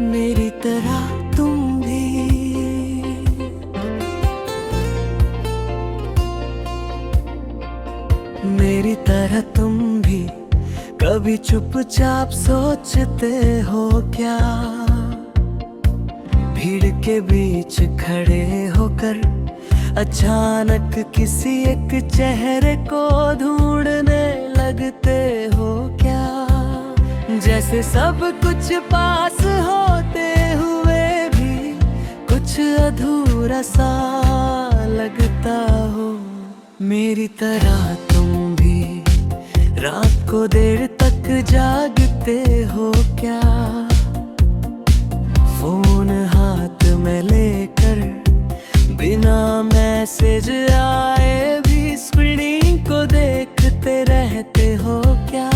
मेरी तरह तुम भी। मेरी तरह तुम भी कभी चुपचाप सोचते हो क्या? भीड़ के बीच खड़े होकर अचानक किसी एक चेहरे को ढूंढने लगते हो क्या? जैसे सब कुछ पास होते हुए भी कुछ अधूरा सा लगता हो। मेरी तरह तुम भी रात को देर तक जागते हो क्या? फोन हाथ में लेकर बिना मैसेज आए भी स्क्रीनिंग को देखते रहते हो क्या?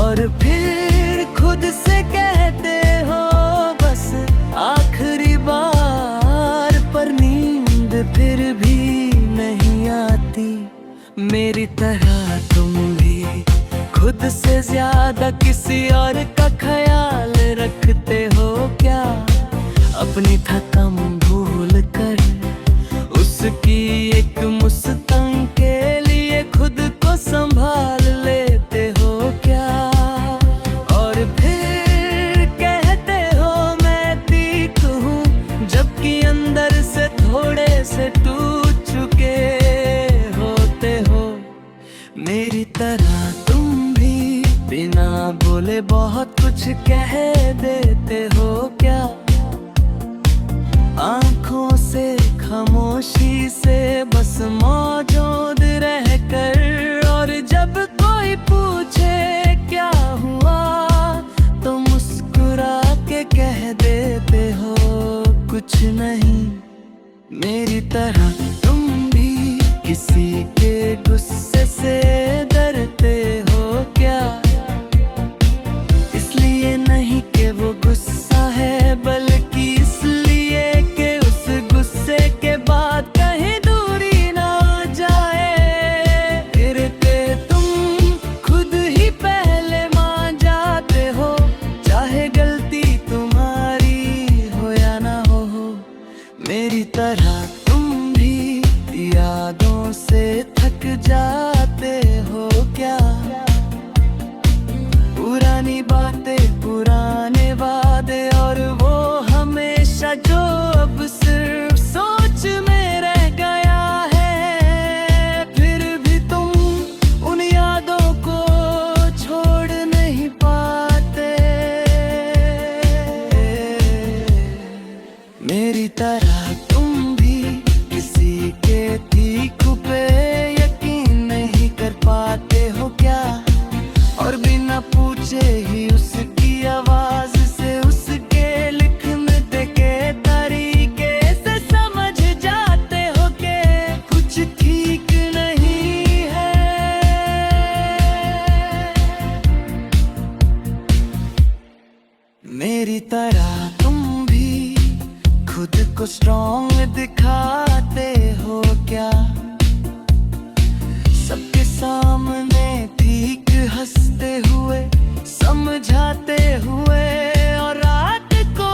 और फिर खुद से कहते हो बस आखिरी बार, पर नींद फिर भी नहीं आती। मेरी तरह तुम भी खुद से ज्यादा किसी और का ख्याल रखते हो क्या? अपनी थकम भूल कर उसकी एक मुस्कान के लिए खुद को संभाल लेते हो क्या? और फिर कहते हो मैं ठीक हूँ, जबकि अंदर से थोड़े से टूट चुके होते हो। मेरी तरह तुम भी बिना बोले बहुत कुछ कह देते हो क्या? आंखों से खामोशी से बस मौजूद रहकर, और जब कोई पूछे क्या हुआ तो मुस्कुरा के कह देते हो कुछ नहीं। मेरी तरह तुम भी किसी के गुस्से से डरते हो क्या? इसलिए नहीं कि वो गुस्सा है, बल्कि इसलिए कि उस गुस्से के बाद कहीं दूरी ना जाए। फिर के तुम खुद ही पहले मान जाते हो, चाहे गलती तुम्हारी हो या ना हो। मेरी तरह तुम भी यादों से थक जाते हो क्या? पुरानी बातें, पुराने वादे, और वो हमेशा जो अब सिर्फ सोच में रह गया है। फिर भी तुम उन यादों को छोड़ नहीं पाते। मेरी तरह तुम भी किसी के ठीक पे यकीन नहीं कर पाते हो क्या? और बिना पूछे ही उसकी आवाज से, उसके लिखने के तरीके से समझ जाते हो कि कुछ ठीक नहीं है। मेरी तरह तुम भी खुद को स्ट्रॉन्ग दिखाते हो क्या? सबके सामने ठीक हंसते हुए, समझाते हुए, और रात को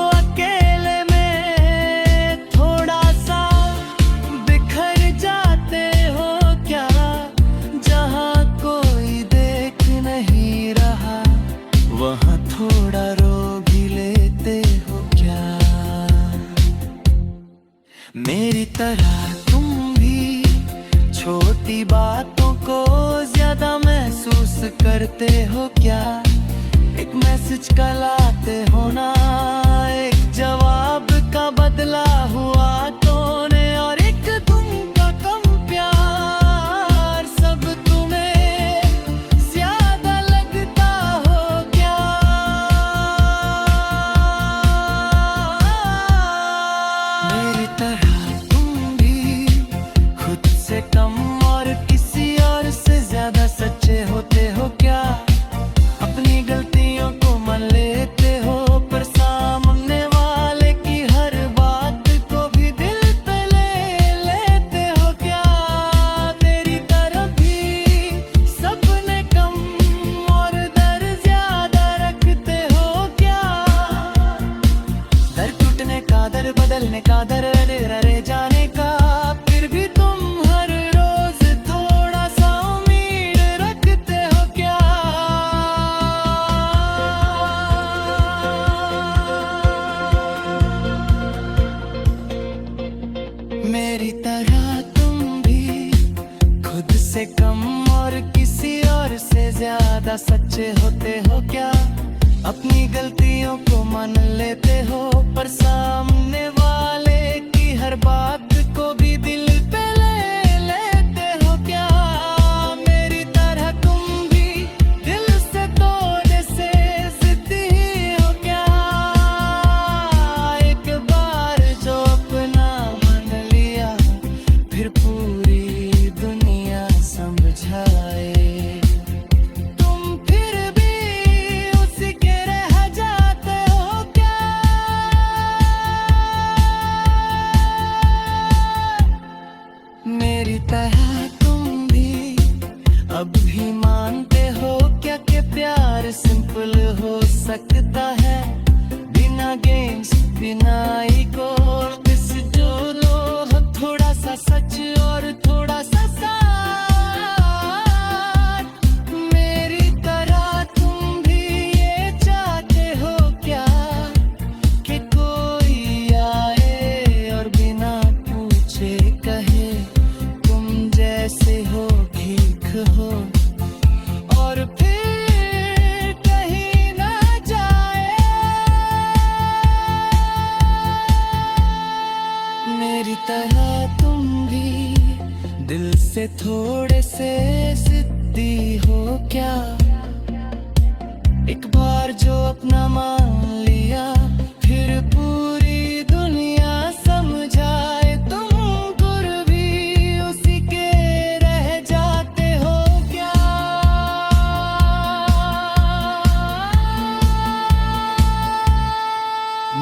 अकेले में थोड़ा सा बिखर जाते हो क्या? जहाँ कोई देख नहीं रहा वहाँ थोड़ा रो भी लेते हो क्या? मेरी तरह तुम भी छोटी बातों को ज्यादा महसूस करते हो क्या? एक मैसेज का लाते हो ना, एक जवाब का बदला हुआ तूने, और एक तुम का कम प्यार, सब तुम्हें ज्यादा लगता हो क्या? मेरी तरह तुम भी खुद से कम और किसी और से ज्यादा सच्चे होते हो क्या? अपनी गलतियों को मान लेते हो, पर सामने वाले की हर बात को भी दिल पे ले लेते हो क्या? तेरी तरह भी सपने कम और डर ज्यादा रखते हो क्या? खुद से कम और किसी और से ज्यादा सच्चे होते हो क्या? अपनी गलतियों को मान लेते हो, पर सामने वाले की हर बात को भी दिल पे ले लेते हो क्या? मेरी तरह तुम भी दिल से तोड़ने से जिद्दी हो क्या? एक बार जो अपना मान लिया, फिर पूरी दुनिया समझाए, तुम फिर भी उसी के रह जाते हो क्या? मेरी तरह तुम भी अब भी मानते हो क्या कि प्यार सिंपल हो सकता है, बिना गेम्स बिना ईगो, बस जो लो थोड़ा सा सच और थोड़ा सा साथ। मेरी तरह तुम भी ये चाहते हो क्या कि कोई आए और बिना पूछे कहे तुम जैसे हो ठीक हो, और फिर कहीं ना जाए? मेरी तरह तुम भी दिल से थोड़े से जिद्दी हो क्या? एक बार जो अपना मान लिया, फिर पूरी दुनिया समझाए, तुम फिर भी उसी के रह जाते हो क्या?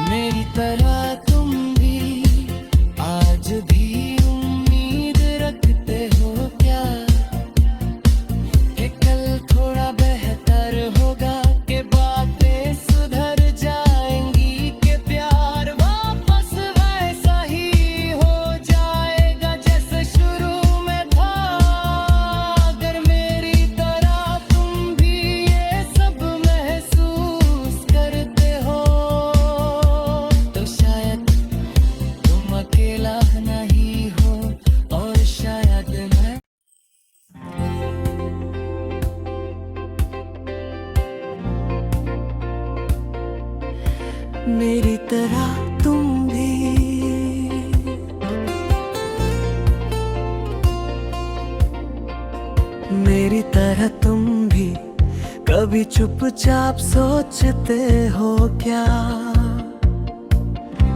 मेरी तरह तुम भी आज भी उम्मीद रखते हो क्या कि कल थोड़ा बेहतर होगा, कि बातें सुधर जाएंगी, कि प्यार वापस वैसा ही हो जाएगा जैसे शुरू में था? अगर मेरी तरह तुम भी ये सब महसूस करते हो, तो शायद तुम अकेला नहीं हो, और शायद मैं। मेरी तरह तुम भी मेरी तरह तुम भी कभी चुपचाप सोचते हो क्या?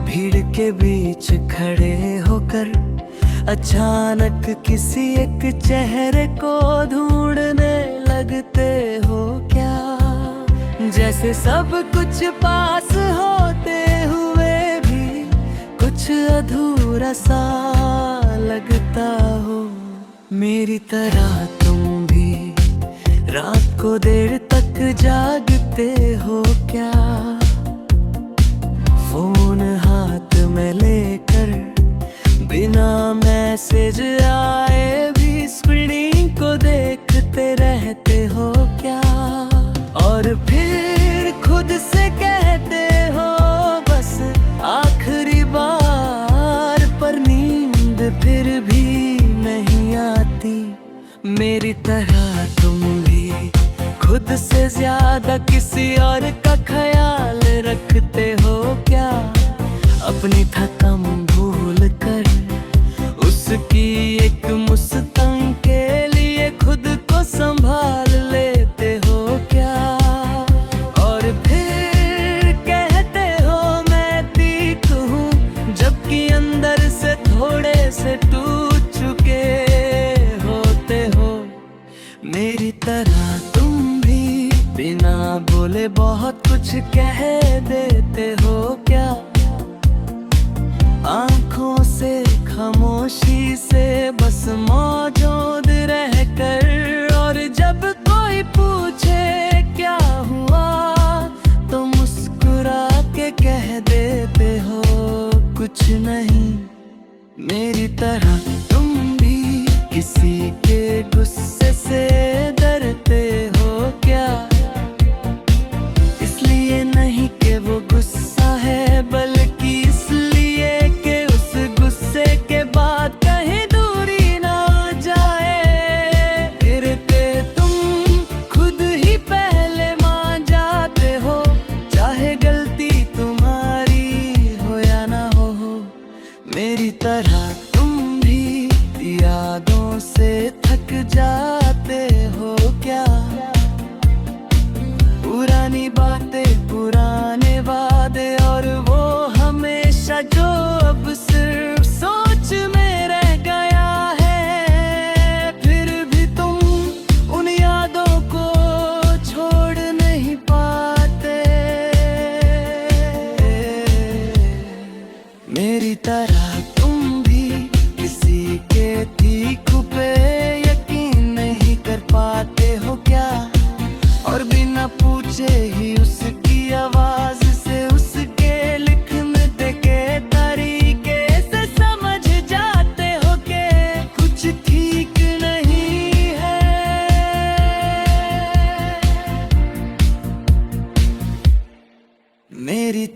भीड़ के बीच खड़े होकर अचानक किसी एक चेहरे को ढूंढने लगते हो क्या? जैसे सब कुछ पास होते हुए भी कुछ अधूरा सा लगता हो। मेरी तरह तुम भी रात को देर तक जागते हो क्या? फोन हाथ में लेकर बिना मैसेज आए भी स्क्रीन को देखते रहते हो क्या? और फिर खुद से कहते हो बस आखिरी बार, पर नींद फिर भी नहीं आती। मेरी तरह तुम भी खुद से ज्यादा किसी और का ख्याल रखते हो क्या? अपनी थकम भूल कर उसकी एक मुस्कान के लिए खुद को संभाल लेते हो क्या? और फिर कहते हो मैं ठीक हूँ, जबकि अंदर से थोड़े से टूट चुके होते हो। मेरी तरह तुम भी बिना बोले बहुत कुछ कह देते हो क्या? आंखों से खामोशी से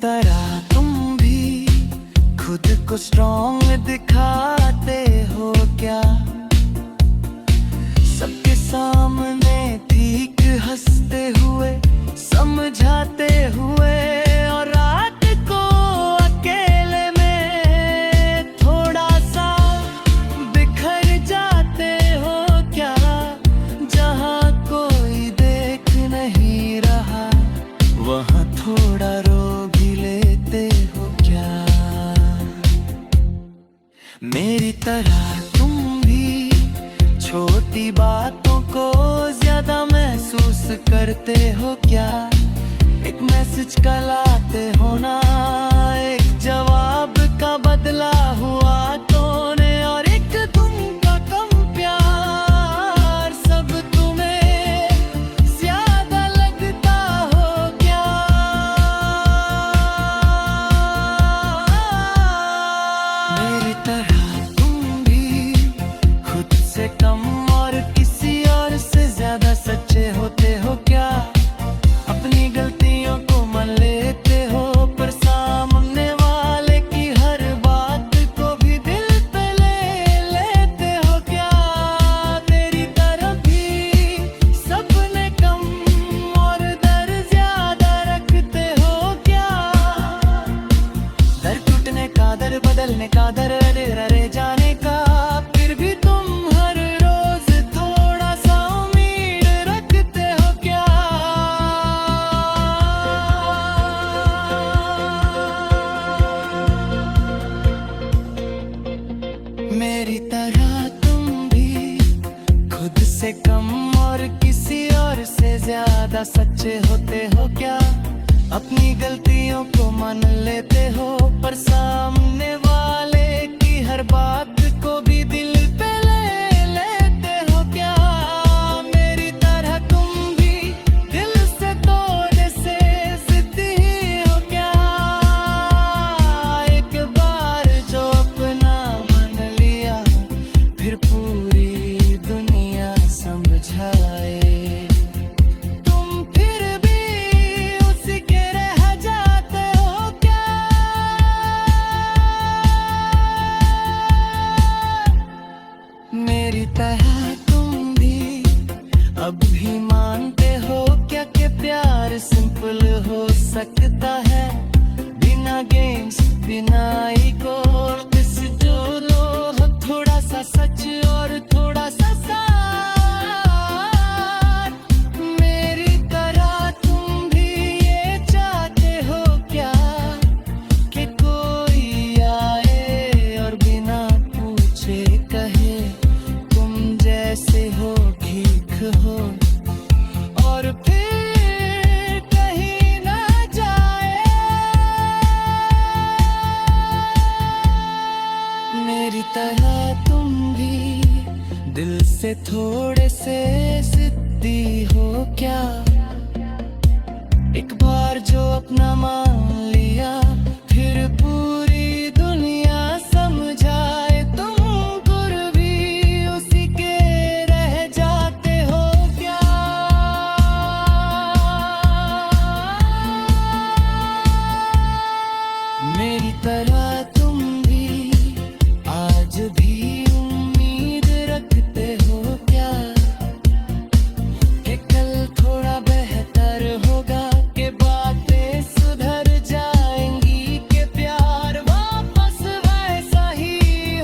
तरह तुम भी खुद को स्ट्रॉन्ग दिखाते हो क्या? सबके सामने ठीक हंसते हुए, समझाते हुए, और रात को अकेले में थोड़ा सा बिखर जाते हो क्या? जहाँ कोई देख नहीं रहा वहाँ थोड़ा रो भी लेते हो क्या? मेरी तरह तुम भी छोटी बातों को ज्यादा महसूस करते हो क्या? एक मैसेज का लाते हो ना, एक जवाब का बदला हुआ तूने, और एक तुमका कम प्यार सब तुम्हें ज्यादा लगता हो क्या? मेरी तरह तुम भी खुद से कम और किसी और से ज्यादा सच्चे होते हो क्या? अपनी गलतियों को मान लेते हो, पर सामने वाले की हर बात को भी दिल पे ले लेते हो क्या? तेरी तरह भी सपने कम और दर ज्यादा रखते हो क्या? दर टूटने का, दर बदलने का, दर अरे जाने का, फिर भी तुम हर रोज थोड़ा सा उम्मीद रखते हो क्या? मेरी तरह तुम भी खुद से कम और किसी और से ज्यादा सच्चे होते हो क्या? अपनी गलतियों को मान लेते हो, पर सामने वाले की हर बात को भी दिल पे ले लेते हो क्या? मेरी तरह तुम भी दिल से थोड़े से जिद्दी हो क्या? एक बार जो अपना मान लिया, फिर पूरी दुनिया समझाए, तुम फिर भी उसी के रह जाते हो क्या? मेरी तरह तुम भी अब भी मानते हो क्या कि प्यार सिंपल हो सकता है, बिना गेम्स, बिना ईगो, बस जो लो थोड़ा सा सच और थोड़ा सा साथ। मेरी तरह तुम भी ये चाहते हो क्या कि कोई आए और बिना पूछे कहे तुम जैसे हो ठीक हो, और फिर कहीं ना जाए? मेरी तरह तुम भी दिल से थोड़े से जिद्दी हो क्या? एक बार जो अपना मान लिया, फिर पूरी दुनिया समझाए, तुम फिर भी उसी के रह जाते हो क्या? मेरी तरह तुम भी आज भी उम्मीद रखते हो क्या कि कल थोड़ा बेहतर होगा, कि बातें सुधर जाएंगी, कि प्यार वापस वैसा ही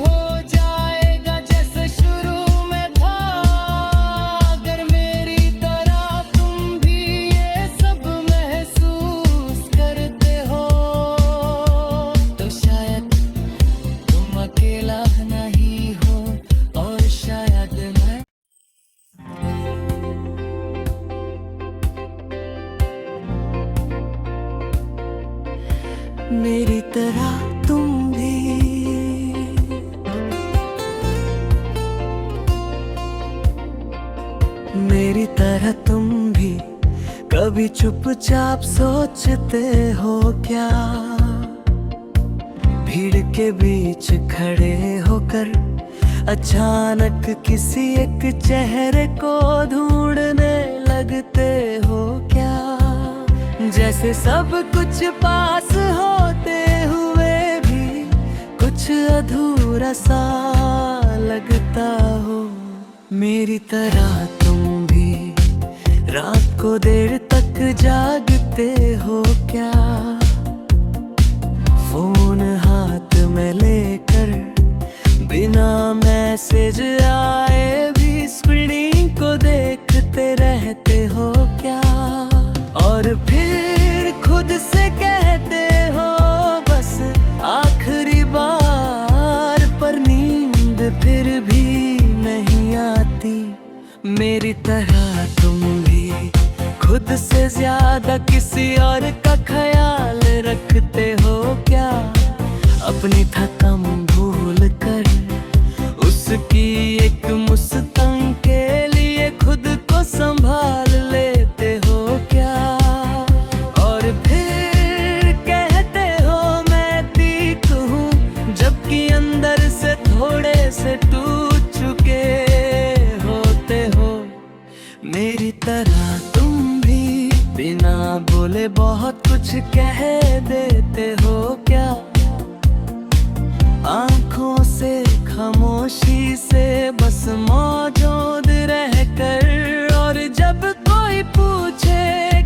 हो जाएगा जैसे शुरू में था? अगर मेरी तरह तुम भी ये सब महसूस करते हो, तो शायद तुम अकेला नहीं हो, और शायद मैं। मेरी तरह तुम भी मेरी तरह तुम भी कभी चुपचाप सोचते हो क्या? भीड़ के बीच खड़े होकर अचानक किसी एक चेहरे को ढूंढने लगते हो क्या? जैसे सब कुछ पास होते हुए भी कुछ अधूरा सा लगता हो। मेरी तरह तुम भी रात को देर तक जागते हो क्या? फोन हाथ में लेकर बिना मैसेज आए भी स्क्रीन को देखते रहते हो क्या? और फिर खुद से कहते हो बस आखिरी बार, पर नींद फिर भी नहीं आती। मेरी तरह तुम भी खुद से ज्यादा किसी और का ख्याल रखते हो क्या? अपनी थकम भूल कर उसकी एक मुस्कान के लिए खुद को संभाल लेते हो क्या? और फिर कहते हो मैं ठीक हूँ, जबकि अंदर से थोड़े से टूट चुके होते हो। मेरी तरह तुम भी बिना बोले बहुत कुछ कह देते हो क्या? आंखों से खामोशी से बस मौजूद रहकर, और जब कोई पूछे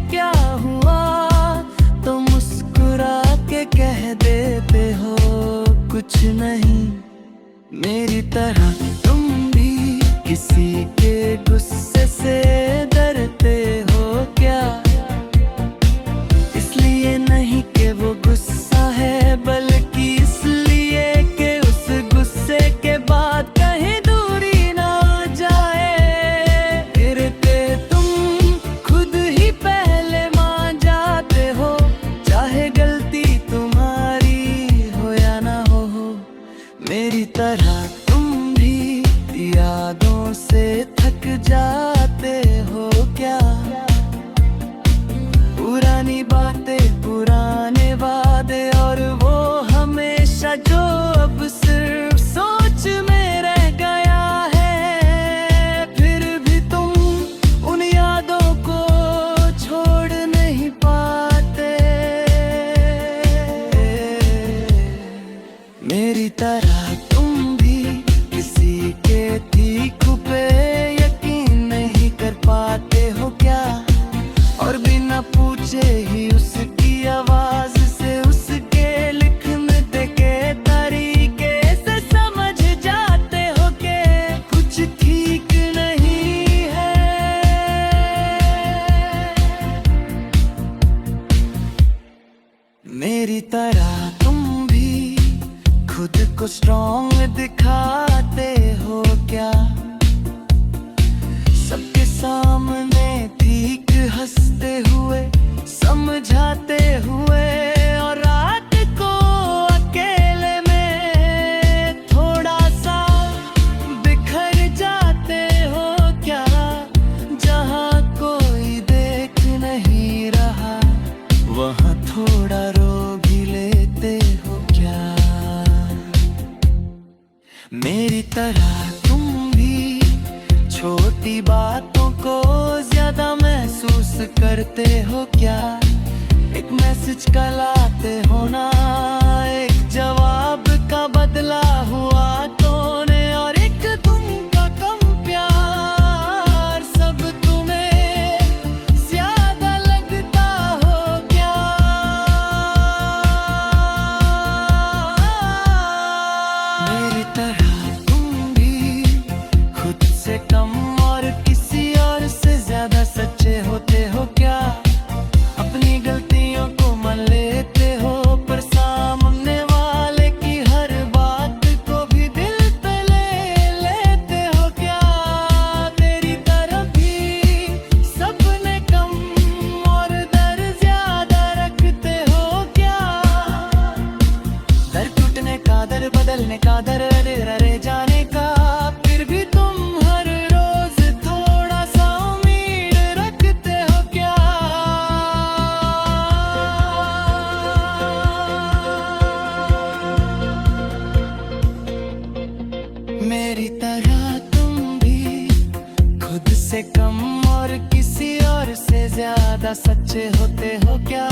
क्या हुआ तो मुस्कुरा के कह देते हो कुछ नहीं। मेरी तरह तुम भी किसी के गुस्से से डरते हो क्या? इसलिए नहीं कि वो गुस्सा है, बल्कि इसलिए कि उस गुस्से के बाद कहीं दूरी ना जाए। फिर के तुम खुद ही पहले मान जाते हो, चाहे गलती तुम्हारी हो या ना हो। मेरी तरह तुम भी यादों से थक जाते हो क्या? पुरानी बातें, पुराने वादे, और वो हमेशा जो अब सिर्फ सोच में रह गया है। फिर भी तुम उन यादों को छोड़ नहीं पाते। मेरी तरह तुम भी किसी के ठीक पे यकीन नहीं कर पाते हो क्या? और बिना पूछे ही उसकी आवाज से, उसके लिखने के तरीके से समझ जाते हो कि कुछ ठीक नहीं है। मेरी तरह तुम भी खुद को स्ट्रॉन्ग दिखाते हो क्या? सबके सामने ठीक हंसते हुए, समझाते हुए, और रात को अकेले में थोड़ा सा बिखर जाते हो क्या? जहाँ कोई देख नहीं रहा वहाँ थोड़ा रो भी लेते हो क्या? मेरी तरह तुम भी छोटी बातों को ज्यादा महसूस करते हो क्या? एक मैसेज का लाते हो ना, एक जवाब का बदला हुआ तोने, और एक तुमका कम प्यार, सब तुम्हें ज्यादा लगता हो क्या? मेरी तरह तुम भी खुद से कम और किसी और से ज्यादा सच्चे होते हो क्या? अपनी गलतियों को मान लेते हो, पर सामने वाले की हर बात को भी दिल पे ले लेते हो क्या? तेरी तरफ भी सपने कम और दर ज्यादा रखते हो क्या? दर टूटने का, दर बदलने का, दर रह जाने का, फिर भी तुम हर रोज थोड़ा सा उम्मीद रखते हो क्या? मेरी तरह तुम भी खुद से कम और किसी और से ज्यादा सच्चे होते हो क्या?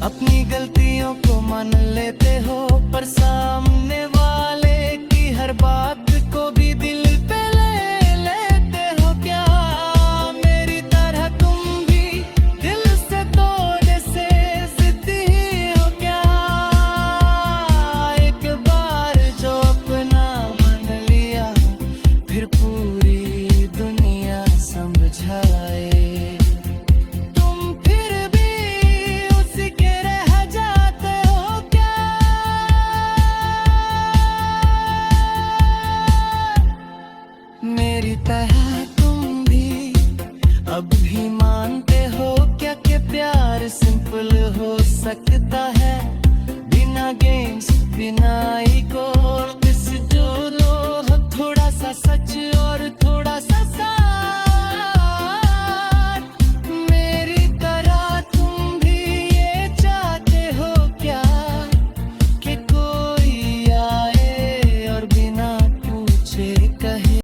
अपनी गलतियों को मान लेते हो, पर सामने वाले की हर बात को भी दिल पे ले लेते हो क्या? मेरी तरह तुम भी दिल से तोड़ने से जिद्दी ही हो क्या? एक बार जो अपना मान लिया, फिर पूरी दुनिया समझाए। तुम फिर भी उसी के रह जाते हो क्या? मेरी तरह तुम भी अब भी मानते हो क्या कि प्यार सिंपल हो सकता है, बिना गेम्स बिना ईगो।